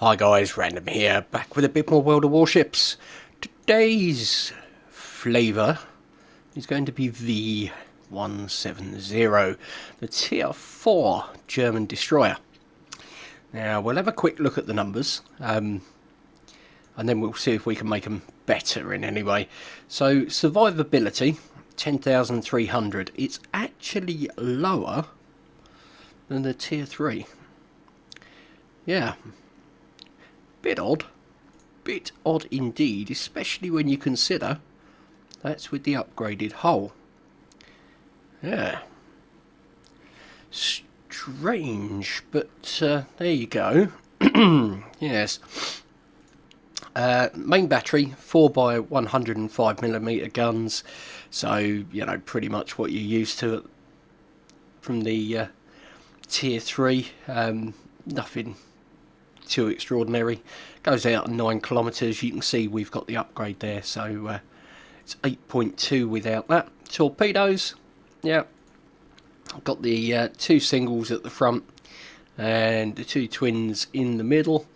Hi guys, Random here, back with a bit more World of Warships. Today's flavour is going to be V-170, the Tier 4 German destroyer. Now, we'll have a quick look at the numbers, and then we'll see if we can make them better in any way. So, survivability, 10,300. It's actually lower than the Tier 3. Yeah. Bit odd indeed, especially when you consider that's with the upgraded hull. Yeah, strange, but there you go. Yes. Main battery 4x105mm guns, so you know pretty much what you're used to from the Tier 3. Nothing too extraordinary. Goes out at 9 kilometres. You can see we've got the upgrade there, so it's 8.2 without that. Torpedoes, yeah, got the 2 singles at the front and the 2 twins in the middle.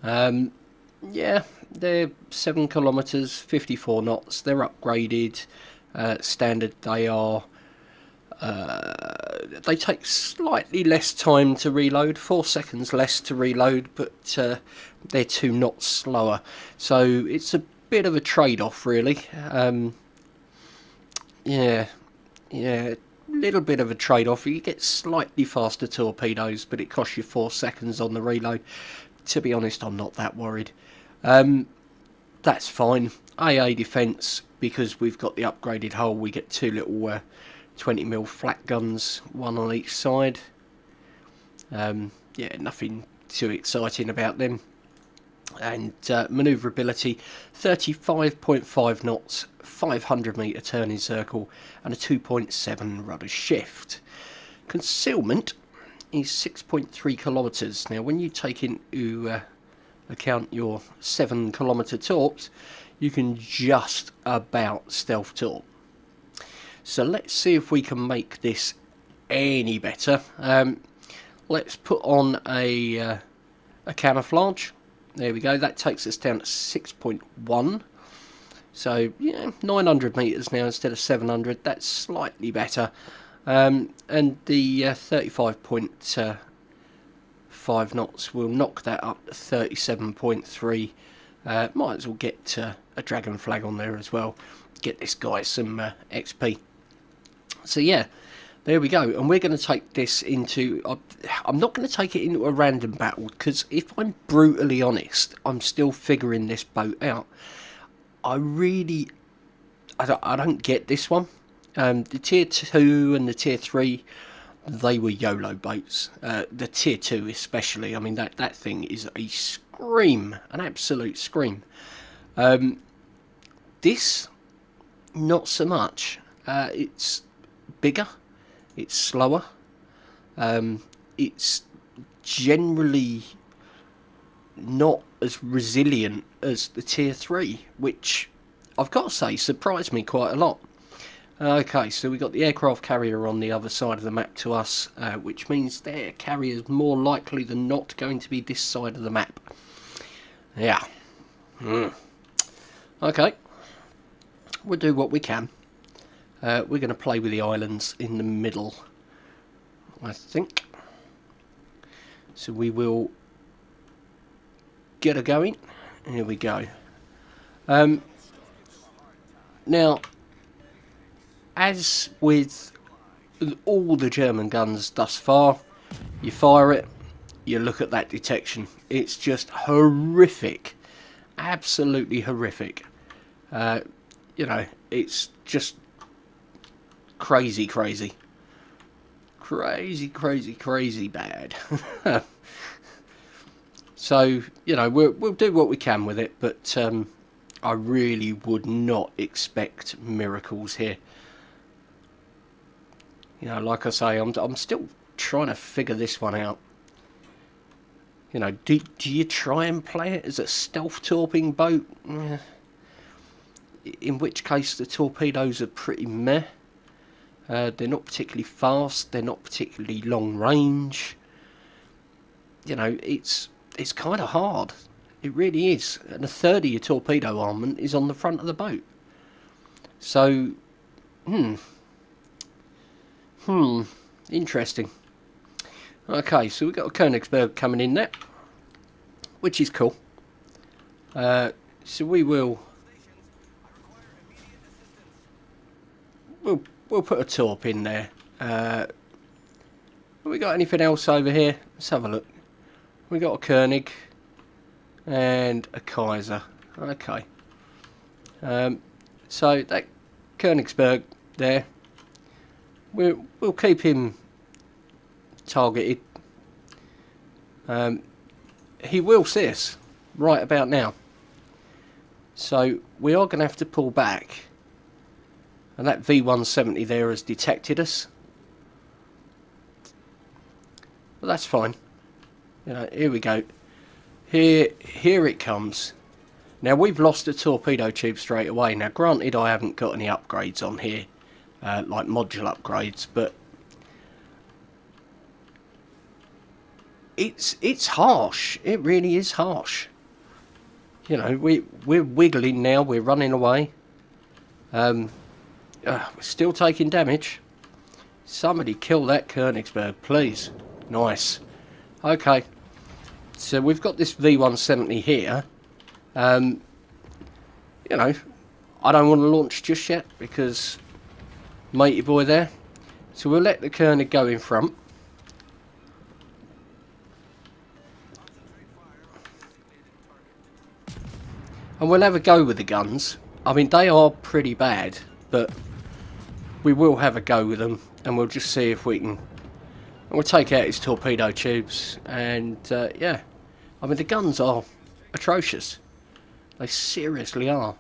Yeah, they're 7 kilometres, 54 knots. They're upgraded, standard they are. They take slightly less time to reload, 4 seconds less to reload, but they're 2 knots slower. So it's a bit of a trade-off, really. Yeah, a little bit of a trade-off. You get slightly faster torpedoes, but it costs you 4 seconds on the reload. To be honest, I'm not that worried. That's fine. AA defence, because we've got the upgraded hull, we get 2 little 20mm flat guns, 1 on each side. Yeah, nothing too exciting about them. And manoeuvrability, 35.5 knots, 500m turning circle, and a 2.7 rudder shift. Concealment is 6.3 kilometres. Now, when you take into account your 7 kilometre torps, you can just about stealth torp. So let's see if we can make this any better. Let's put on a camouflage. There we go. That takes us down to 6.1. So yeah, 900 metres now instead of 700. That's slightly better. And the 35.5 knots will knock that up to 37.3. Might as well get a dragon flag on there as well. Get this guy some XP. So yeah, there we go, and we're going to take this into... I'm not going to take it into a random battle, because if I'm brutally honest, I'm still figuring this boat out. I don't get this one. The Tier 2 and the Tier 3, they were YOLO boats. The Tier 2 especially, I mean, that thing is a scream, an absolute scream. This, not so much. It's bigger, it's slower, it's generally not as resilient as the Tier 3, which I've got to say surprised me quite a lot. Okay, so we've got the aircraft carrier on the other side of the map to us, which means their carrier is more likely than not going to be this side of the map. Yeah. Okay, we'll do what we can. We're going to play with the islands in the middle, I think. So we will get her going. Here we go. Now, as with all the German guns thus far, you fire it, you look at that detection. It's just horrific. Absolutely horrific. You know, it's just... crazy bad. So you know, we'll do what we can with it, but I really would not expect miracles here. You know, like I say, I'm still trying to figure this one out. You know, do you try and play it as a stealth torping boat? In which case the torpedoes are pretty meh. They're not particularly fast, they're not particularly long range. You know, it's it's kind of hard. It really is. And a third of your torpedo armament is on the front of the boat. So, interesting. Okay, so we've got a Königsberg coming in there, which is cool. So we'll put a torp in there. Have we got anything else over here? Let's have a look. We got a König and a Kaiser. Okay. So that Königsberg there, we'll keep him targeted. He will see us right about now. So we are going to have to pull back. And that V-170 there has detected us. But that's fine. You know, here we go. Here it comes. Now we've lost a torpedo tube straight away. Now granted I haven't got any upgrades on here, like module upgrades, but it's harsh. It really is harsh. You know, we're wiggling now. We're running away. We're still taking damage. Somebody kill that Königsberg, please. Nice. Okay. So we've got this V-170 here. You know, I don't want to launch just yet because matey boy there. So we'll let the König go in front. And we'll have a go with the guns. I mean, they are pretty bad, but we will have a go with them, and we'll just see if we can. And we'll take out his torpedo tubes, and yeah, I mean the guns are atrocious. They seriously are.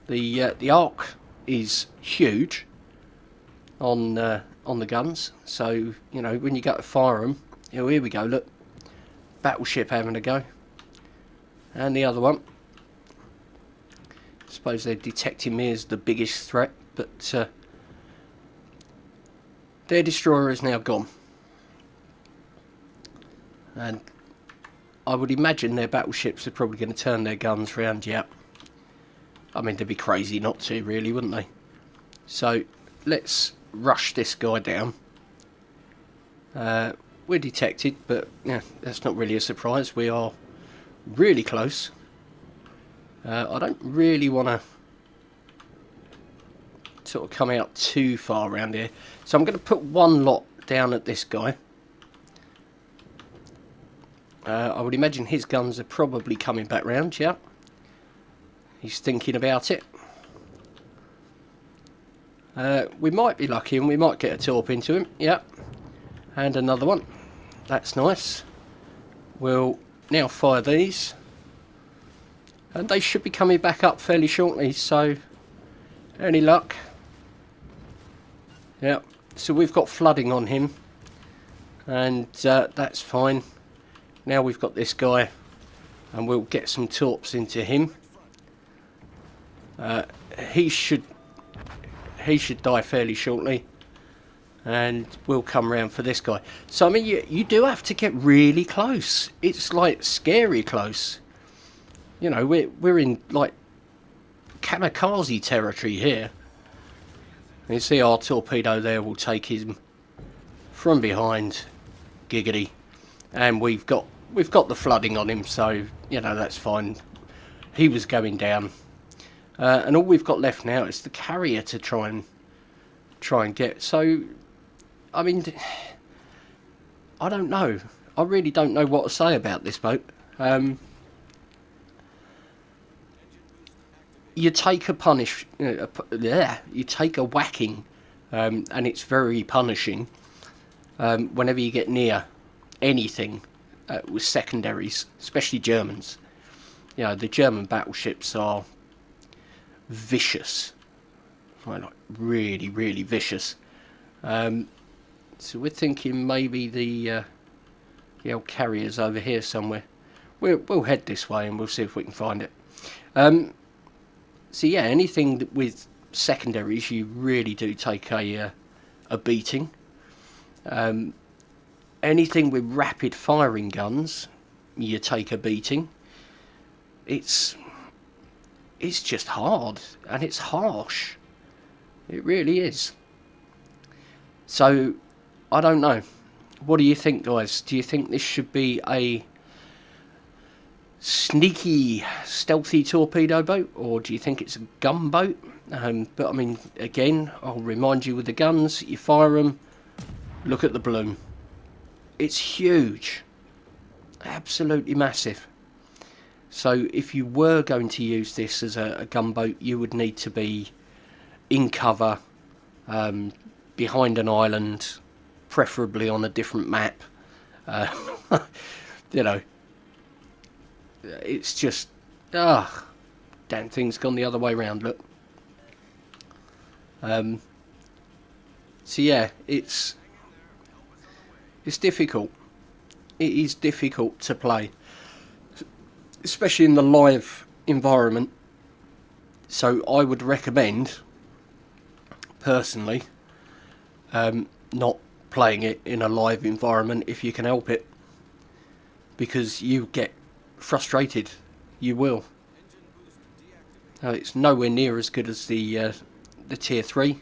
The arc is huge on the guns, so you know when you go to fire them. You know, here we go. Look, battleship having a go. And the other one. I suppose they're detecting me as the biggest threat, but their destroyer is now gone. And I would imagine their battleships are probably going to turn their guns round, yeah. I mean, they'd be crazy not to, really, wouldn't they? So, let's rush this guy down. We're detected, but yeah, that's not really a surprise. We are really close. I don't really want to sort of come out too far around here, so I'm going to put one lot down at this guy. I would imagine his guns are probably coming back round. Yeah, he's thinking about it. We might be lucky and we might get a torp into him. Yeah, and another one. That's nice. We'll now fire these, and they should be coming back up fairly shortly, so any luck. Yeah, so we've got flooding on him, and that's fine. Now we've got this guy, and we'll get some torps into him. He should die fairly shortly, and we'll come round for this guy. So I mean, you do have to get really close. It's like scary close. You know, we're in like kamikaze territory here. You see our torpedo there will take him from behind, giggity, and we've got the flooding on him, so you know that's fine. He was going down, and all we've got left now is the carrier to try and get. So, I mean, I don't know. I really don't know what to say about this boat. You take you take a whacking, and it's very punishing whenever you get near anything with secondaries, especially Germans. You know, the German battleships are vicious, like really, really vicious. So we're thinking maybe the old carrier's over here somewhere. We'll head this way and we'll see if we can find it. So yeah, anything with secondaries, you really do take a beating. anything with rapid firing guns, you take a beating. It's just hard, and it's harsh. It really is. So, I don't know. What do you think, guys? Do you think this should be a sneaky, stealthy torpedo boat, or do you think it's a gunboat? But I mean, again, I'll remind you with the guns, you fire them, look at the bloom. It's huge. Absolutely massive. So if you were going to use this as a gunboat, you would need to be in cover, behind an island, preferably on a different map. You know, it's just, damn thing's gone the other way round, look. So yeah, it's difficult. It is difficult to play, especially in the live environment. So I would recommend, personally, not playing it in a live environment if you can help it, because you get frustrated. You will. It's nowhere near as good as the tier 3.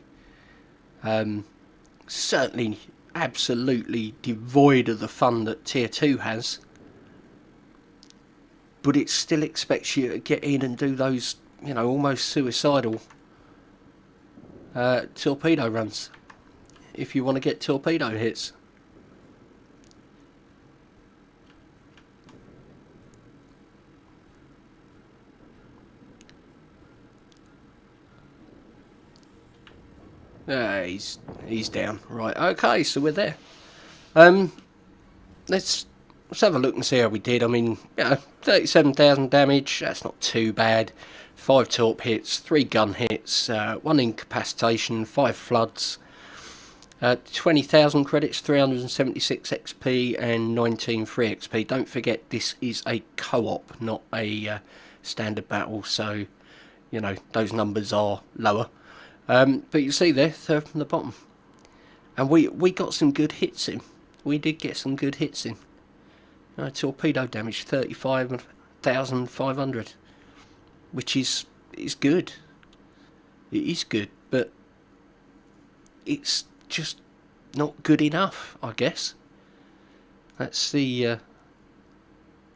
Certainly absolutely devoid of the fun that tier 2 has, but it still expects you to get in and do those, you know, almost suicidal torpedo runs if you want to get torpedo hits. He's down. Right, okay, so we're there. Let's have a look and see how we did. I mean, 37,000 damage, that's not too bad. 5 torp hits, 3 gun hits, 1 incapacitation, 5 floods, 20,000 credits, 376 XP and 19 free XP. Don't forget, this is a co-op, not a standard battle, so, you know, those numbers are lower. But you see there, third from the bottom. And we got some good hits in. We did get some good hits in. Torpedo damage, 35,500. Which is good. It is good, but it's just not good enough, I guess. That's the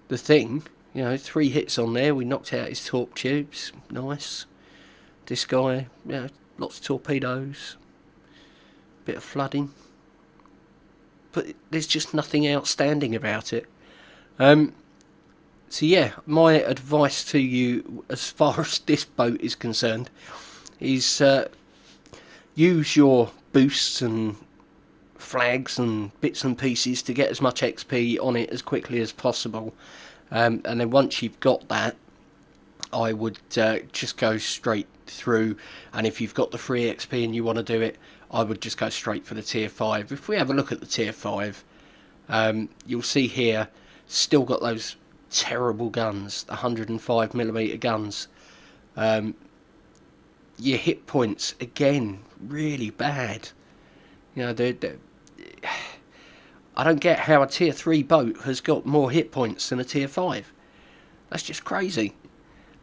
thing. You know, 3 hits on there. We knocked out his torp tubes. Nice. This guy, lots of torpedoes, bit of flooding, but there's just nothing outstanding about it. So yeah, my advice to you as far as this boat is concerned is use your boosts and flags and bits and pieces to get as much XP on it as quickly as possible, and then once you've got that, I would just go straight through, and if you've got the free XP and you want to do it, I would just go straight for the tier 5. If we have a look at the tier 5, you'll see here, still got those terrible guns, the 105mm guns. Your hit points, again, really bad. You know, I don't get how a tier 3 boat has got more hit points than a tier 5. That's just crazy.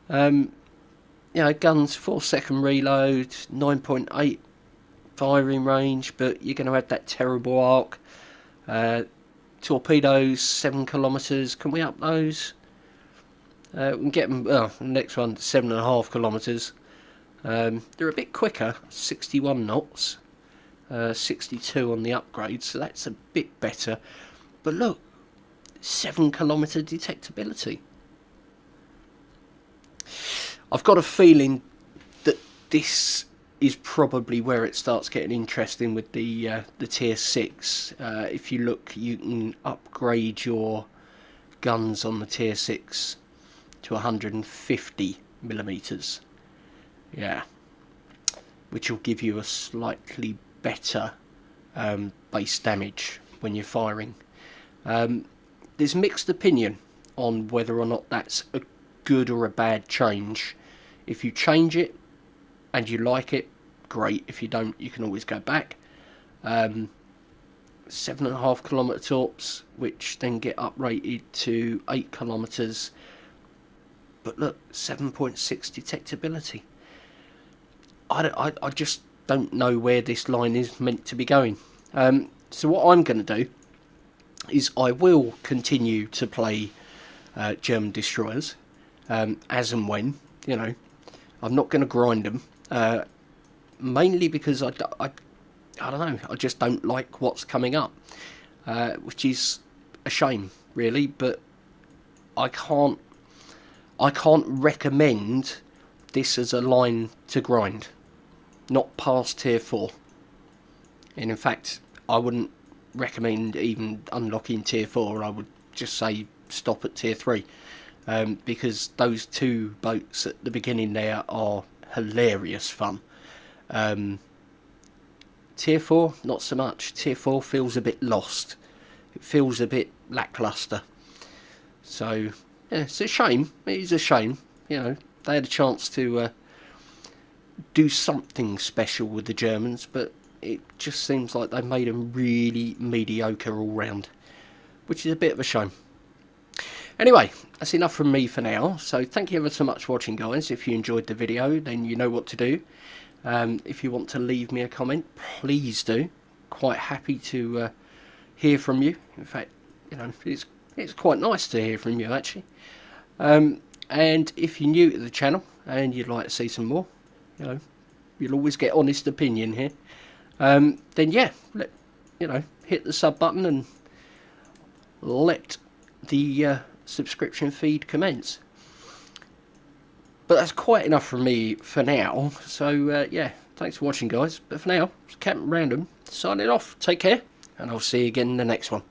You know, guns 4-second reload, 9.8 firing range, but you're going to have that terrible arc. Torpedoes 7 kilometres. Can we up those? We can get them. The next one 7.5 kilometres. They're a bit quicker, 61 knots, 62 on the upgrade, so that's a bit better. But look, 7 kilometre detectability. I've got a feeling that this is probably where it starts getting interesting with the tier 6. If you look, you can upgrade your guns on the tier 6 to 150mm. Yeah, which will give you a slightly better base damage when you're firing. There's mixed opinion on whether or not that's a good or a bad change. If you change it and you like it, great. If you don't, you can always go back. 7.5 kilometre tops, which then get uprated to 8 kilometres. But look, 7.6 detectability. I just don't know where this line is meant to be going. So what I'm going to do is I will continue to play German destroyers as and when, you know. I'm not going to grind them, mainly because I don't know, I just don't like what's coming up, which is a shame, really. But I can't recommend this as a line to grind, not past tier 4. And in fact, I wouldn't recommend even unlocking tier 4. I would just say stop at tier 3, because those 2 boats at the beginning there are hilarious fun. Tier 4, not so much. Tier 4 feels a bit lost. It feels a bit lackluster. So, yeah, it's a shame. It is a shame. You know, they had a chance to do something special with the Germans, but it just seems like they've made them really mediocre all round, which is a bit of a shame. Anyway, that's enough from me for now. So thank you ever so much for watching, guys. If you enjoyed the video, then you know what to do. If you want to leave me a comment, please do. Quite happy to hear from you. In fact, you know, it's quite nice to hear from you, actually. And if you're new to the channel and you'd like to see some more, you know, you'll always get honest opinion here. Then yeah, hit the sub button and let the subscription feed commence. But that's quite enough from me for now. So yeah, thanks for watching, guys. But for now, it's Captain Random signing off. Take care, and I'll see you again in the next one.